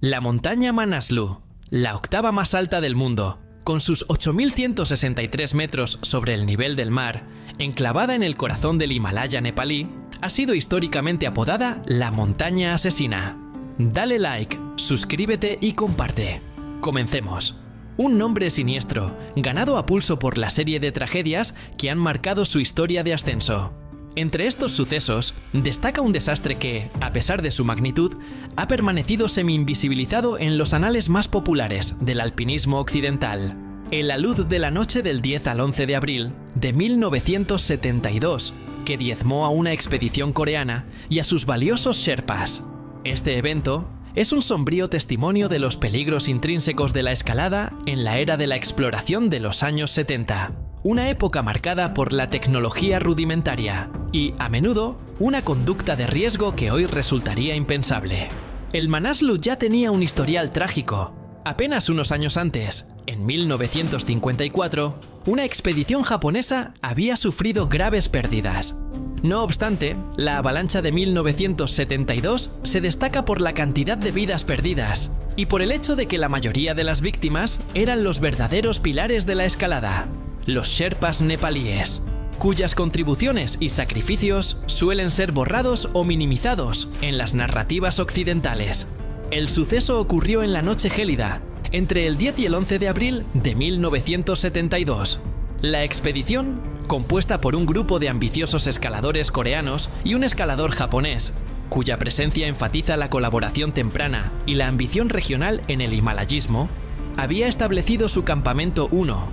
La montaña Manaslu, la octava más alta del mundo, con sus 8.163 metros sobre el nivel del mar, enclavada en el corazón del Himalaya nepalí, ha sido históricamente apodada la montaña asesina. Dale like, suscríbete y comparte. Comencemos. Un nombre siniestro, ganado a pulso por la serie de tragedias que han marcado su historia de ascenso. Entre estos sucesos, destaca un desastre que, a pesar de su magnitud, ha permanecido semi-invisibilizado en los anales más populares del alpinismo occidental. El alud de la noche del 10 al 11 de abril de 1972, que diezmó a una expedición coreana y a sus valiosos sherpas. Este evento es un sombrío testimonio de los peligros intrínsecos de la escalada en la era de la exploración de los años 70. Una época marcada por la tecnología rudimentaria y, a menudo, una conducta de riesgo que hoy resultaría impensable. El Manaslu ya tenía un historial trágico. Apenas unos años antes, en 1954, una expedición japonesa había sufrido graves pérdidas. No obstante, la avalancha de 1972 se destaca por la cantidad de vidas perdidas y por el hecho de que la mayoría de las víctimas eran los verdaderos pilares de la escalada, los sherpas nepalíes, cuyas contribuciones y sacrificios suelen ser borrados o minimizados en las narrativas occidentales. El suceso ocurrió en la noche gélida, entre el 10 y el 11 de abril de 1972. La expedición, compuesta por un grupo de ambiciosos escaladores coreanos y un escalador japonés, cuya presencia enfatiza la colaboración temprana y la ambición regional en el himalayismo, había establecido su campamento 1,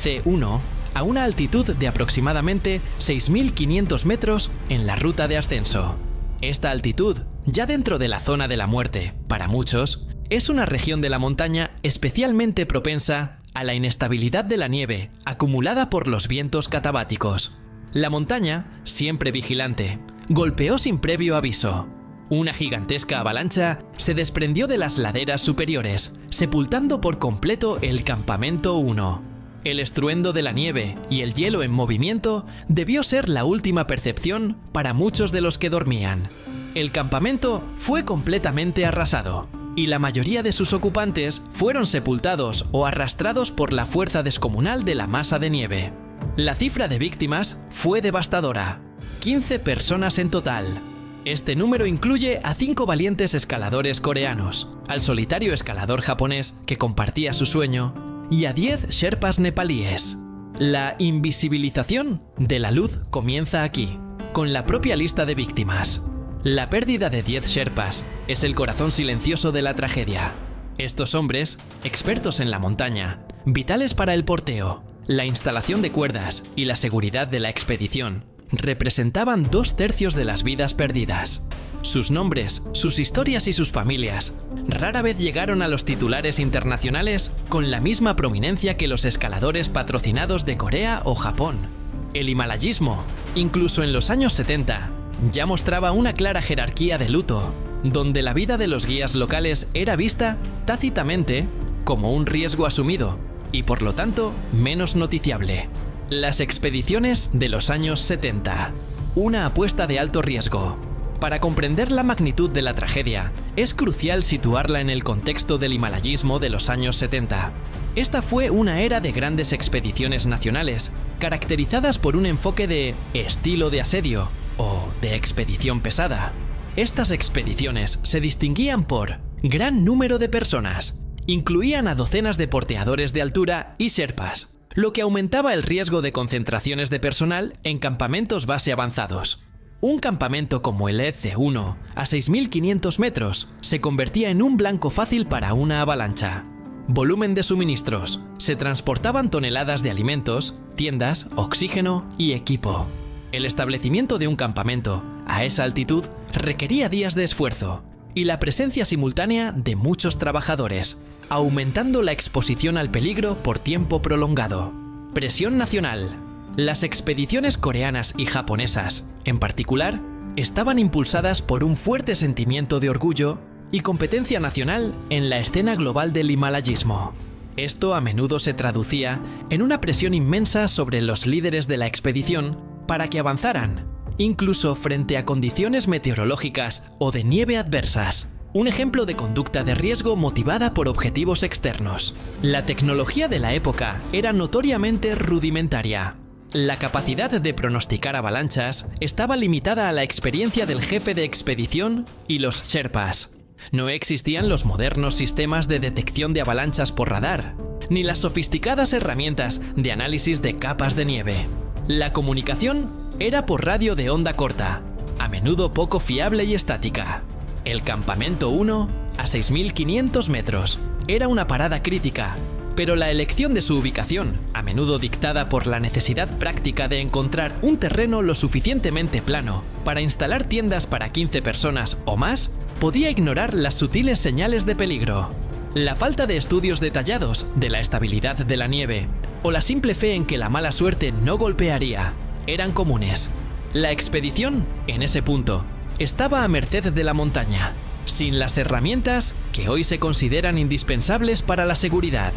C1, a una altitud de aproximadamente 6.500 metros en la ruta de ascenso. Esta altitud, ya dentro de la zona de la muerte, para muchos, es una región de la montaña especialmente propensa a la inestabilidad de la nieve acumulada por los vientos catabáticos. La montaña, siempre vigilante, golpeó sin previo aviso. Una gigantesca avalancha se desprendió de las laderas superiores, sepultando por completo el campamento 1. El estruendo de la nieve y el hielo en movimiento debió ser la última percepción para muchos de los que dormían. El campamento fue completamente arrasado, y la mayoría de sus ocupantes fueron sepultados o arrastrados por la fuerza descomunal de la masa de nieve. La cifra de víctimas fue devastadora, 15 personas en total. Este número incluye a 5 valientes escaladores coreanos, al solitario escalador japonés que compartía su sueño, y a 10 sherpas nepalíes. La invisibilización de la luz comienza aquí, con la propia lista de víctimas. La pérdida de 10 sherpas es el corazón silencioso de la tragedia. Estos hombres, expertos en la montaña, vitales para el porteo, la instalación de cuerdas y la seguridad de la expedición, representaban 2/3 de las vidas perdidas. Sus nombres, sus historias y sus familias rara vez llegaron a los titulares internacionales con la misma prominencia que los escaladores patrocinados de Corea o Japón. El himalayismo, incluso en los años 70, ya mostraba una clara jerarquía de luto, donde la vida de los guías locales era vista, tácitamente, como un riesgo asumido y por lo tanto menos noticiable. Las expediciones de los años 70. Una apuesta de alto riesgo. Para comprender la magnitud de la tragedia, es crucial situarla en el contexto del himalayismo de los años 70. Esta fue una era de grandes expediciones nacionales, caracterizadas por un enfoque de estilo de asedio o de expedición pesada. Estas expediciones se distinguían por gran número de personas, incluían a docenas de porteadores de altura y sherpas, lo que aumentaba el riesgo de concentraciones de personal en campamentos base avanzados. Un campamento como el EC1, a 6.500 metros, se convertía en un blanco fácil para una avalancha. Volumen de suministros. Se transportaban toneladas de alimentos, tiendas, oxígeno y equipo. El establecimiento de un campamento a esa altitud requería días de esfuerzo y la presencia simultánea de muchos trabajadores, aumentando la exposición al peligro por tiempo prolongado. Presión nacional. Las expediciones coreanas y japonesas, en particular, estaban impulsadas por un fuerte sentimiento de orgullo y competencia nacional en la escena global del himalayismo. Esto a menudo se traducía en una presión inmensa sobre los líderes de la expedición para que avanzaran, incluso frente a condiciones meteorológicas o de nieve adversas. un ejemplo de conducta de riesgo motivada por objetivos externos. La tecnología de la época era notoriamente rudimentaria. La capacidad de pronosticar avalanchas estaba limitada a la experiencia del jefe de expedición y los Sherpas. No existían los modernos sistemas de detección de avalanchas por radar, ni las sofisticadas herramientas de análisis de capas de nieve. La comunicación era por radio de onda corta, a menudo poco fiable y estática. El Campamento 1, a 6.500 metros, era una parada crítica, pero la elección de su ubicación, a menudo dictada por la necesidad práctica de encontrar un terreno lo suficientemente plano para instalar tiendas para 15 personas o más, podía ignorar las sutiles señales de peligro. La falta de estudios detallados de la estabilidad de la nieve o la simple fe en que la mala suerte no golpearía eran comunes. La expedición, en ese punto, estaba a merced de la montaña, sin las herramientas que hoy se consideran indispensables para la seguridad.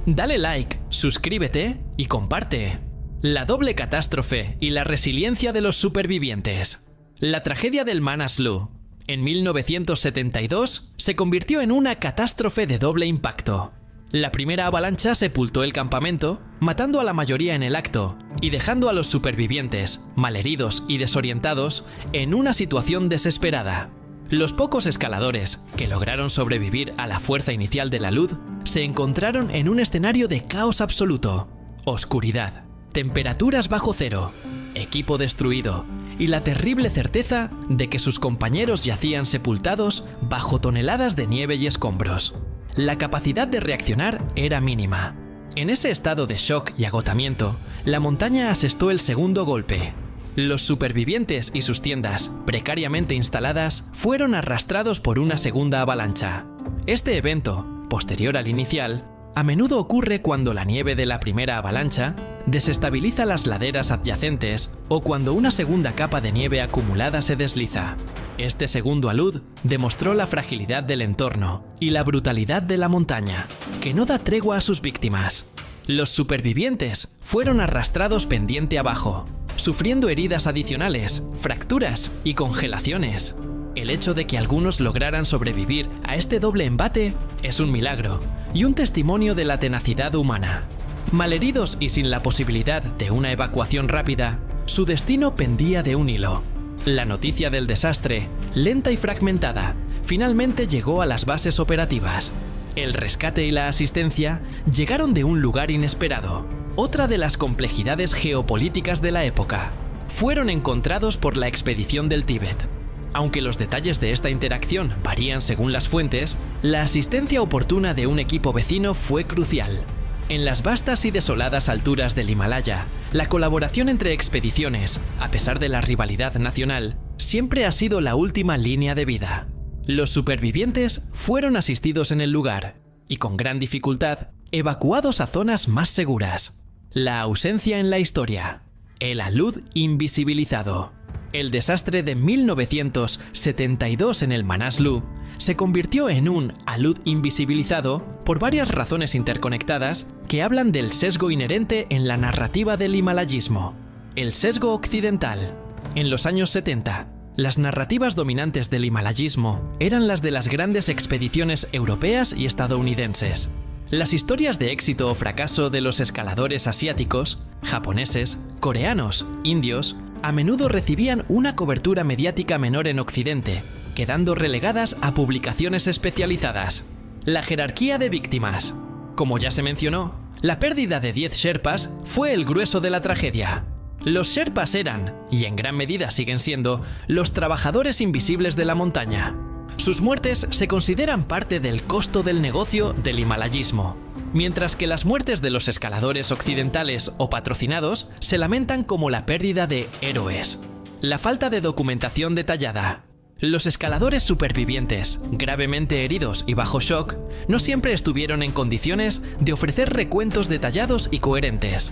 Dale like, suscríbete y comparte. La doble catástrofe y la resiliencia de los supervivientes. La tragedia del Manaslu, en 1972, se convirtió en una catástrofe de doble impacto. La primera avalancha sepultó el campamento, matando a la mayoría en el acto y dejando a los supervivientes, malheridos y desorientados, en una situación desesperada. Los pocos escaladores que lograron sobrevivir a la fuerza inicial de la luz se encontraron en un escenario de caos absoluto, oscuridad, temperaturas bajo cero, equipo destruido y la terrible certeza de que sus compañeros yacían sepultados bajo toneladas de nieve y escombros. La capacidad de reaccionar era mínima. En ese estado de shock y agotamiento, la montaña asestó el segundo golpe. Los supervivientes y sus tiendas, precariamente instaladas, fueron arrastrados por una segunda avalancha. Este evento, posterior al inicial, a menudo ocurre cuando la nieve de la primera avalancha desestabiliza las laderas adyacentes o cuando una segunda capa de nieve acumulada se desliza. Este segundo alud demostró la fragilidad del entorno y la brutalidad de la montaña, que no da tregua a sus víctimas. Los supervivientes fueron arrastrados pendiente abajo, sufriendo heridas adicionales, fracturas y congelaciones. El hecho de que algunos lograran sobrevivir a este doble embate es un milagro y un testimonio de la tenacidad humana. Malheridos y sin la posibilidad de una evacuación rápida, su destino pendía de un hilo. La noticia del desastre, lenta y fragmentada, finalmente llegó a las bases operativas. El rescate y la asistencia llegaron de un lugar inesperado. Otra de las complejidades geopolíticas de la época. Fueron encontrados por la expedición del Tíbet. Aunque los detalles de esta interacción varían según las fuentes, la asistencia oportuna de un equipo vecino fue crucial. En las vastas y desoladas alturas del Himalaya, la colaboración entre expediciones, a pesar de la rivalidad nacional, siempre ha sido la última línea de vida. Los supervivientes fueron asistidos en el lugar y, con gran dificultad, evacuados a zonas más seguras. La ausencia en la historia. El alud invisibilizado. El desastre de 1972 en el Manaslu se convirtió en un alud invisibilizado por varias razones interconectadas que hablan del sesgo inherente en la narrativa del himalayismo. El sesgo occidental. En los años 70, las narrativas dominantes del himalayismo eran las de las grandes expediciones europeas y estadounidenses. Las historias de éxito o fracaso de los escaladores asiáticos, japoneses, coreanos, indios, a menudo recibían una cobertura mediática menor en Occidente, quedando relegadas a publicaciones especializadas. La jerarquía de víctimas. Como ya se mencionó, la pérdida de 10 Sherpas fue el grueso de la tragedia. Los Sherpas eran, y en gran medida siguen siendo, los trabajadores invisibles de la montaña. Sus muertes se consideran parte del costo del negocio del himalayismo, mientras que las muertes de los escaladores occidentales o patrocinados se lamentan como la pérdida de héroes. La falta de documentación detallada. Los escaladores supervivientes, gravemente heridos y bajo shock, no siempre estuvieron en condiciones de ofrecer recuentos detallados y coherentes.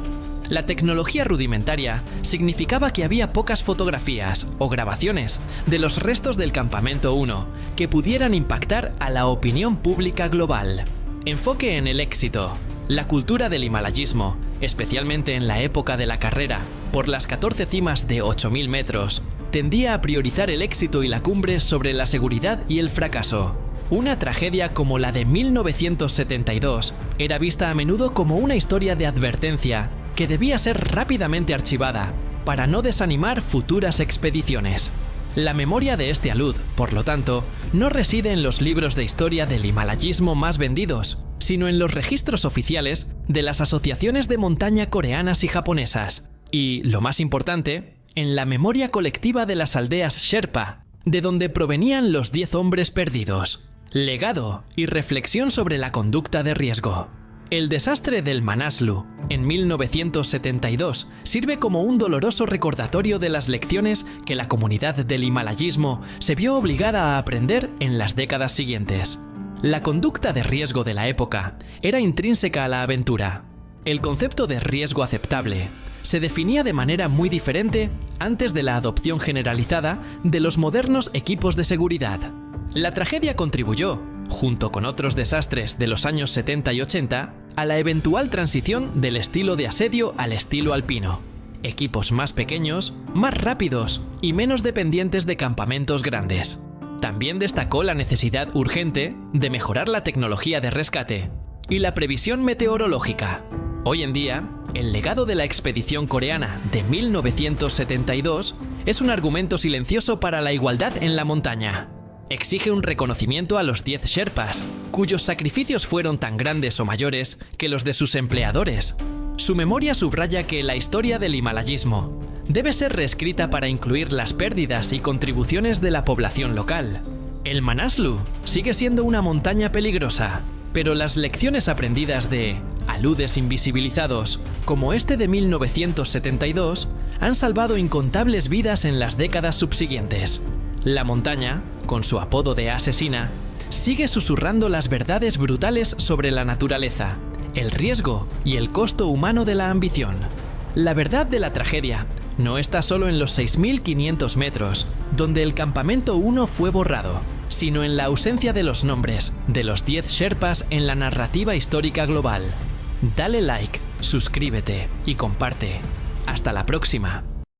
La tecnología rudimentaria significaba que había pocas fotografías o grabaciones de los restos del Campamento 1 que pudieran impactar a la opinión pública global. Enfoque en el éxito. La cultura del himalayismo, especialmente en la época de la carrera por las 14 cimas de 8.000 metros, tendía a priorizar el éxito y la cumbre sobre la seguridad y el fracaso. Una tragedia como la de 1972 era vista a menudo como una historia de advertencia que debía ser rápidamente archivada para no desanimar futuras expediciones. La memoria de este alud, por lo tanto, no reside en los libros de historia del himalayismo más vendidos, sino en los registros oficiales de las asociaciones de montaña coreanas y japonesas, y, lo más importante, en la memoria colectiva de las aldeas Sherpa, de donde provenían los 10 hombres perdidos. Legado y reflexión sobre la conducta de riesgo. El desastre del Manaslu, en 1972, sirve como un doloroso recordatorio de las lecciones que la comunidad del himalayismo se vio obligada a aprender en las décadas siguientes. La conducta de riesgo de la época era intrínseca a la aventura. El concepto de riesgo aceptable se definía de manera muy diferente antes de la adopción generalizada de los modernos equipos de seguridad. La tragedia contribuyó, junto con otros desastres de los años 70 y 80, a la eventual transición del estilo de asedio al estilo alpino. Equipos más pequeños, más rápidos y menos dependientes de campamentos grandes. También destacó la necesidad urgente de mejorar la tecnología de rescate y la previsión meteorológica. Hoy en día, el legado de la expedición coreana de 1972 es un argumento silencioso para la igualdad en la montaña. Exige un reconocimiento a los 10 Sherpas, cuyos sacrificios fueron tan grandes o mayores que los de sus empleadores. Su memoria subraya que la historia del himalayismo debe ser reescrita para incluir las pérdidas y contribuciones de la población local. El Manaslu sigue siendo una montaña peligrosa, pero las lecciones aprendidas de aludes invisibilizados, como este de 1972, han salvado incontables vidas en las décadas subsiguientes. La montaña, con su apodo de asesina, sigue susurrando las verdades brutales sobre la naturaleza, el riesgo y el costo humano de la ambición. La verdad de la tragedia no está solo en los 6.500 metros, donde el campamento 1 fue borrado, sino en la ausencia de los nombres de los 10 Sherpas en la narrativa histórica global. Dale like, suscríbete y comparte. Hasta la próxima.